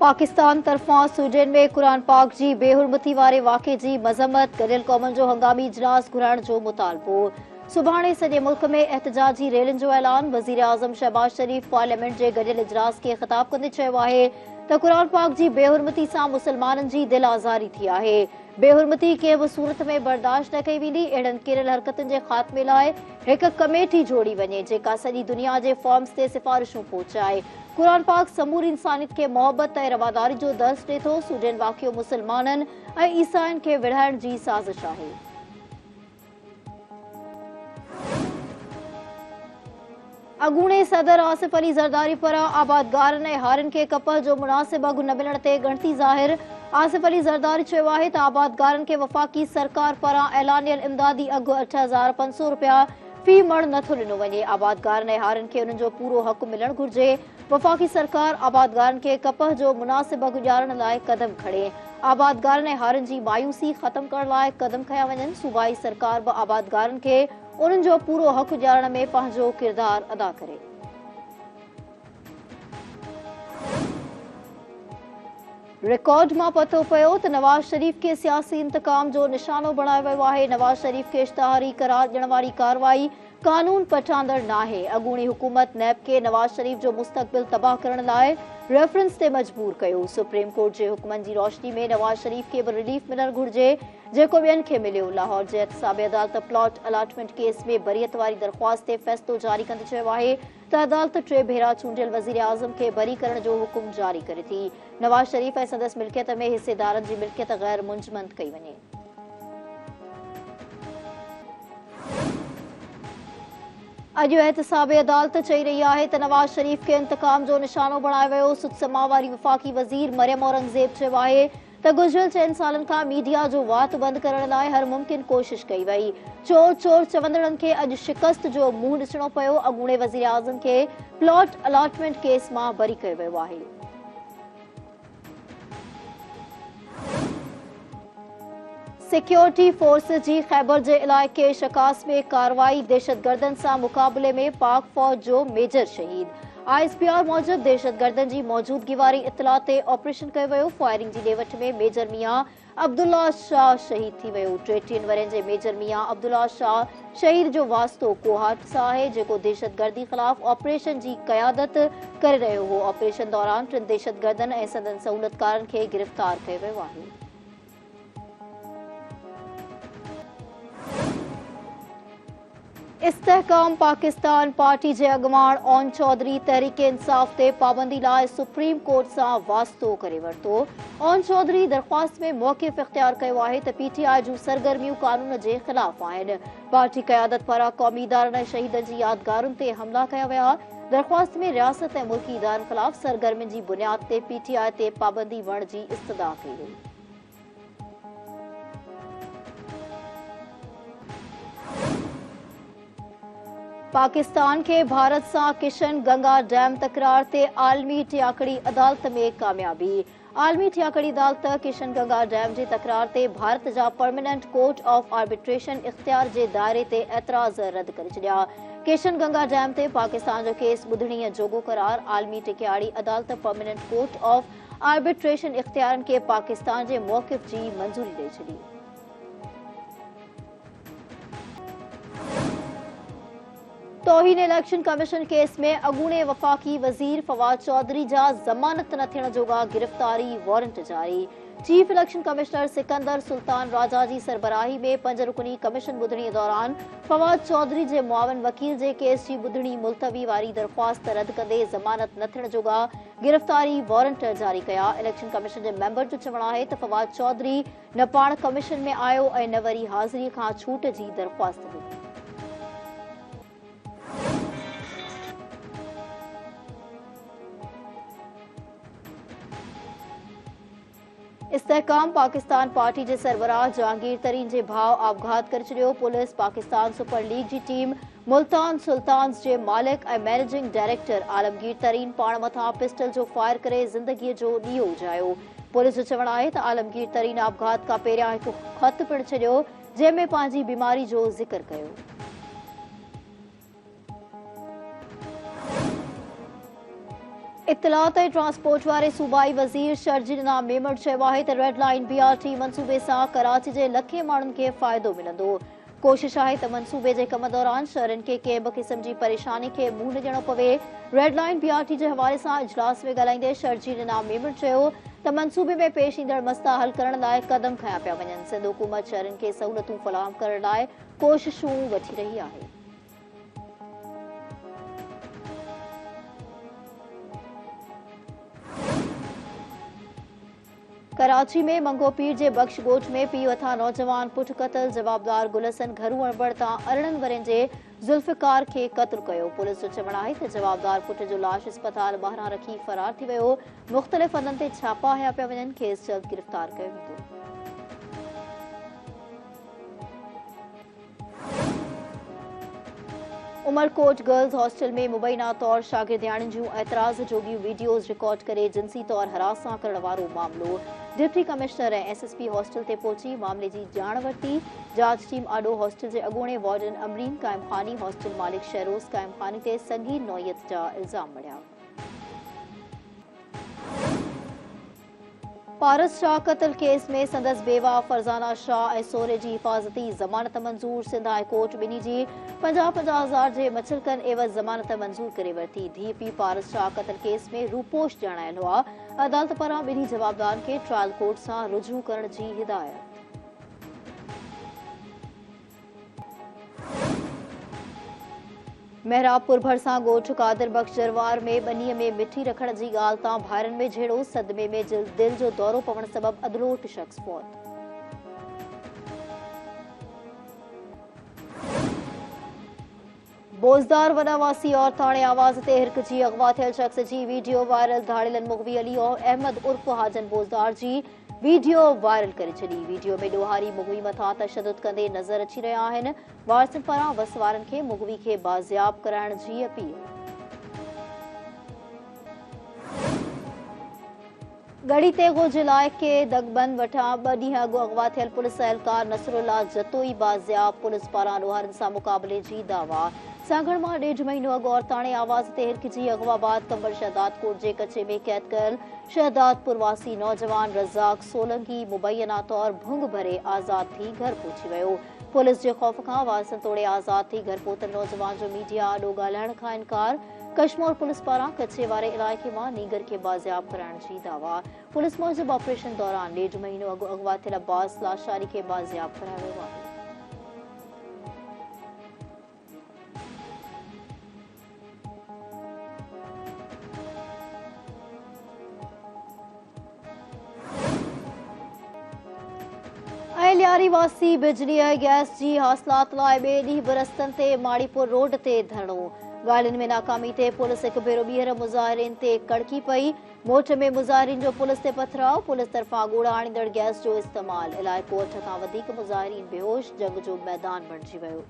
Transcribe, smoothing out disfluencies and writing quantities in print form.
पाकिस्तान तरफ़ां स्वीडन में कुरान पाक जी बेहुरमती वारे वाक़े जी मज़म्मत, गॾियल क़ौमुनि जो हंगामी इजलास घुराइण जो मुतालबो। सुभाणे सॼे मुल्क में एहतजाजी रैलियुनि जो ऐलान। वज़ीर आज़म शहबाज शरीफ़ पार्लियामेंट जे गॾियल इजलास खे ख़िताब कंदे चयो आहे त कुरान पाक जी बेहुरमती सां मुसलमाननि जी दिल आज़ारी थी आहे। बेहुरमती कंहिं बि सूरत में बर्दाश्त न कई वेंदी। अहिड़नि किरियल हरकतुनि जे ख़ात्मे लाइ हिकु कमेटी जोड़ी वञे जेका सॼी दुनिया जे फॉर्म्स ते सिफ़ारिशूं पहुचाए। कुरान पाक समूरी इंसानियत खे मोहबत ऐं रवादारी जो दर्स ॾिए थो। स्वीडन वाक़ियो मुसलमाननि ऐं ईसाइनि खे विढ़ाइण जी साज़िश आहे। अॻूणे सदर आसिफ अली ज़रदारी पारां आबादगारनि ऐं हारियुनि खे कपह जो मुनासिब अघु न मिलण ते ॻणती ज़ाहिर। आसिफ अली ज़रदारी चयो आहे त आबादगारनि खे वफ़ाक़ी सरकार पारां ऐलानियल इमदादी अघु 8,500 रुपया फी मण नथो ॾिनो वञे। आबादगारनि ऐं हारियुनि खे उन्हनि जो पूरो हक़ मिलणु घुर्जे। वफ़ाक़ी सरकार आबादगारनि खे कपह जो मुनासिब अघु ॾियारण लाइ क़दम खणे। आबादगारनि ऐं हारियुनि जी मायूसी ख़त्म करण लाइ क़दम खंया वञनि। सूबाई सरकार बि आबादगारनि खे उन्हनि जो पूरो हक़ ॾियारण में पंहिंजो किरदारु अदा करे। रिकॉर्ड मां पतो पियो त नवाज़ शरीफ़ खे सियासी इंतकाम जो निशानो बणायो वियो आहे। नवाज़ शरीफ़ खे इश्तिहारी करार ॾियण वारी कार्रवाई कानून पठांदड़ नाहे। अॻूणी हुकूमत नैब खे नवाज़ शरीफ़ जो मुस्तक़बिल तबाह करण लाइ रेफरेंस ते मजबूर कयो। सुप्रीम कोर्ट जे हुक्मनि जी रोशनी में नवाज़ शरीफ़ खे बि रिलीफ मिलणु घुर्जे जेको ॿियनि खे मिलियो। लाहौर जे एहतसाबी अदालत प्लॉट अलाटमेंट केस में बरीअत वारी दरख़्वास्त ते फ़ैसिलो जारी कंदे चयो आहे त अदालत 3 भेरा चूंडियल वज़ीर आज़म खे बरी करण जो हुकुम जारी करे थी। नवाज़ शरीफ़ ऐं संदसि मिल्कियत में हिसेदारनि जी मिल्कियत गैर मुंजमद कई वञे। अॼु एहतसाबी अदालत चई रही आहे त नवाज़ शरीफ़ खे इंतकाम जो निशानो बणायो वियो। सुतसमा वारी वफ़ाक़ी वज़ीर मरियम औरंगज़ेब चयो आहे त गुज़िरियल 4 सालनि खां मीडिया जो वात बंदि करण लाइ हर मुमकिन कोशिश कई वई। चोर चोर चवंदड़नि खे अॼु शिकस्त जो मुंहुं ॾिसणो पियो। अॻूणे वज़ीर आज़म खे प्लॉट अलाटमेंट केस मां बरी कयो वियो आहे। सिक्योरिटी फोर्स जी खैबर जे इलाइक़े शकास में कार्रवाई। दहशतगर्दनि सां मुक़ाबले में पाक फ़ौज जो मेजर शहीद। ISPR मूजिब दहशतगर्दनि जी मौजूदगी वारी इतला ते ऑपरेशन कयो वियो। फायरिंग जी ॾेवठ में मेजर मियां अब्दुल्ला शाह शहीद थी वियो। 33 वरनि जे मेजर मियां अब्दुल्ला शाह शहीद जो वास्तो कोहाट सां आहे जेको दहशतगर्दी ख़िलाफ़ ऑपरेशन जी क़यादत करे रहियो हो। ऑपरेशन दौरान 3 दहशतगर्दनि ऐं संदनि सहूलतकारनि खे गिरफ़्तार कयो वियो आहे। इस्तेहकाम पाकिस्तान पार्टी जे अॻवान ओन चौधरी तहरीक इंसाफ़ ते पाबंदी लाइ सुप्रीम कोर्ट सां वास्तो करे वरितो। ओन चौधरी दरख़्वास्त में मौक़िफ़ इख़्तियार कयो आहे त PTI जूं सरगर्मियूं कानून जे ख़िलाफ़ आहिनि। पार्टी क़यादत पारां क़ौमी इदारनि ऐं शहीदनि जी यादगारुनि ते हमला कया विया। दरख़्वास्त में रियासत ऐं मुल्की इदारनि ख़िलाफ़ सरगर्मियुनि जी बुनियाद ते PTI ते पाबंदी वठण जी इस्तदा कई वई। पाकिस्तान के भारत सां किशन गंगा डैम तकरार ते आलमी टियाकड़ी अदालत में कामयाबी। आलमी टियाकड़ी अदालत किशन गंगा डैम जे तकरार ते भारत जा परमानेंट कोर्ट ऑफ आर्बिट्रेशन इख्तियार जे दायरे ते एतराज़ रद्द करे छॾिया। किशन गंगा डैम ते पाकिस्तान जो केस ॿुधणीअ जोॻो करार। आलमी टियाकड़ी अदालत परमानेंट कोर्ट ऑफ आर्बिट्रेशन इख्तियारनि खे पाकिस्तान जे मौक़िफ़ जी मंज़ूरी ॾेई छॾी। तौहीन इलेक्शन कमीशन केस में अॻूणे वफ़ाक़ी वज़ीर फवाद चौधरी जा ज़मानत न थियण जोॻा गिरफ़्तारी वारंट जारी। Chief election commissioner Sikandar Sultan Raja जी सरबराही में 5 रुकनी कमीशन ॿुधणी दौरान फवाद चौधरी जे मुआविन वकील जे केस जी ॿुधणी मुलतवी वारी दरख़्वास्त रद्द कंदे ज़मानत न थियण जोॻा गिरफ़्तारी वारंट जारी कया। इलेक्शन कमीशन जे मेंबर जो चवणु आहे त फवाद चौधरी न पाण कमीशन में आयो ऐं न वरी हाज़िरी खां छूट जी दरख़्वास्त ॾिनी। इस्तेहकाम पाकिस्तान पार्टी जे सरबराह जहांगीर तरीन जे भाउ आपघात करे छॾियो। पुलिस पाकिस्तान सुपर लीग जी टीम मुल्तान सुल्तान्स जे मालिक ऐं मैनेजिंग डायरेक्टर आलमगीर तरीन पाण मथां पिस्टल जो फायर करे ज़िंदगीअ जो ॾींहों उजायो। पुलिस जो चवणु आहे त आलमगीर तरीन आपघात खां पहिरियां हिकु ख़त पिणु छॾियो जंहिंमें पंहिंजी बीमारी जो ज़िक्र कयो। इत्तलात ऐं ट्रांसपोर्ट वारे सूबाई वज़ीर शर्जील इनाम मेमण चयो आहे त रेड लाइन BRT मंसूबे सां कराची जे लखे माण्हुनि खे फ़ाइदो मिलंदो। कोशिश आहे त मंसूबे जे कम दौरान शहरनि खे कंहिं बि क़िस्म जी परेशानी खे मुंहुं न ॾियणो पवे। रेड लाइन BRT जे हवाले सां इजलास में ॻाल्हाईंदे शर्जील इनाम मेमण चयो त मंसूबे में पेश ईंदड़ मसइला हल करण लाइ क़दम खंया पिया वञनि। सिंध हुकूमत शहरनि खे सहूलियतूं फ़राहम करण लाइ कोशिशूं वठी रही आहे। कराची में मंगोपीर जे बख्श ॻोठ में पीउ हथां नौजवान पुट क़तल। जवाबदार गुलसन घरू अणबड़ तां 18 वरनि जे ज़ुल्फ़कार खे क़त्ल कयो। पुलिस जो चवणु आहे त जवाबदार पुट जो लाश अस्पताल ॿाहिरां रखी फरार थी वियो। मुख़्तलिफ़ हंधनि ते छापा हया पिया वञनि। खेसि जल्द गिरफ़्तार कयो वेंदो। उमरकोट गर्ल्स हॉस्टल में मुबैना तौर शागिर्दियाणियुनि जूं ऐतराज़ जोगियूं वीडियोज़ रिकॉर्ड करे जिनसी तौर हरासा करण वारो मामलो। डिप्टी कमिश्नर ऐं SSP हॉस्टल ते पहुची मामले जी ॼाण वरिती। जांच टीम आॾो हॉस्टल जे अॻूणे वार्डन अमरीन क़ाइमखानी हॉस्टल मालिक शहरोज़ क़ाइमखानी ते संगीन नौयत जा इल्ज़ाम मढ़िया। पारस शाह क़त्ल केस में संदसि बेवा फरज़ाना शाह ऐं सोहरे जी हिफ़ाज़ती ज़मानत मंज़ूर। सिंध हाई कोर्ट ॿिन्ही जी 50-50 हज़ार जे मछलकनि एवज़ ज़मानत मंज़ूर करे वरिती। धीउ पीउ पारस शाह क़त्ल केस में रूपोश ॼाणायल हुआ। अदालत पारां ॿिन्ही जवाबदारनि खे ट्रायल कोर्ट सां रुजू करण जी हिदायत। मेहराबपुर भरिसां ॻोठ कादिर बख्श जरवार में ॿनीअ में मिठी रखण जी ॻाल्हि तां भाइरनि में झेड़ो। सदमे में दिल जो दौरो पवण सबबि अदलोट शख़्स फौत। बोज़दार वॾावासी औरत हाणे आवाज़ ते हिरकजी अगवा थियल शख़्स जी वीडियो वायरल। धाड़ेलन मुग़वी अली अहमद उर्फ़ हाजन बोज़दार जी वीडियो वायरल करे छॾी। वीडियो में ॾोहारी मुग़वी मथां तशदुद कंदे नज़र अची रहिया आहिनि। वारसनि पारां वस वारनि खे मुग़वी खे बाज़ियाब कराइण जी अपील। गढ़ी तेगो जे इलाइक़े दगबंद वटां 2 ॾींहं अॻु अगवा थियल पुलिस एहलकार नसरुल्ला जतोई बाज़ियाब। पुलिस पारां ॾोहारनि सां मुक़ाबले जी दावा। सांगण मां 1.5 महीनो अॻु औरताणे आवाज़ ते हिरकजी अगवा बाद कंबर शहदाद कोट जे कचे में कैद कयल शहदादपुर वासी नौजवान रज़ाक सोलंकी मुबैना तौर भुंग भरे आज़ाद थी घर पहुची वियो। पुलिस जे ख़ौफ़ खां वारसनि तोड़े आज़ाद थी घर पहुतल नौजवान जो मीडिया आॾो ॻाल्हाइण खां इनकार। कशमोर पुलिस पारां कचे वारे इलाइक़े मां नीगर खे बाज़ियाब कराइण जी दावा। पुलिस मूजिबि ऑपरेशन दौरान 1.5 महीनो अॻु अगवा थियल अब्बास लाशारी खे बाज़ियाब करायो वियो आहे। लियारी वासी बिजली ऐं गैस जी हासिलात लाइ ॿिए ॾींहुं बि रस्तनि ते माड़ीपुर रोड ते धरणो। ॻाल्हियुनि में नाकामी ते पुलिस हिकु भेरो ॿीहर मुज़ाहिरीन ते कड़की पई। मोट में मुज़ाहिरीन जो पुलिस ते पथराव। पुलिस तरफ़ां ॻोड़ा आणींदड़ गैस जो इस्तेमालु। इलाइक़ो 8 खां वधीक मुज़ाहिरीन बेहोश। जंग जो मैदान बणिजी वियो।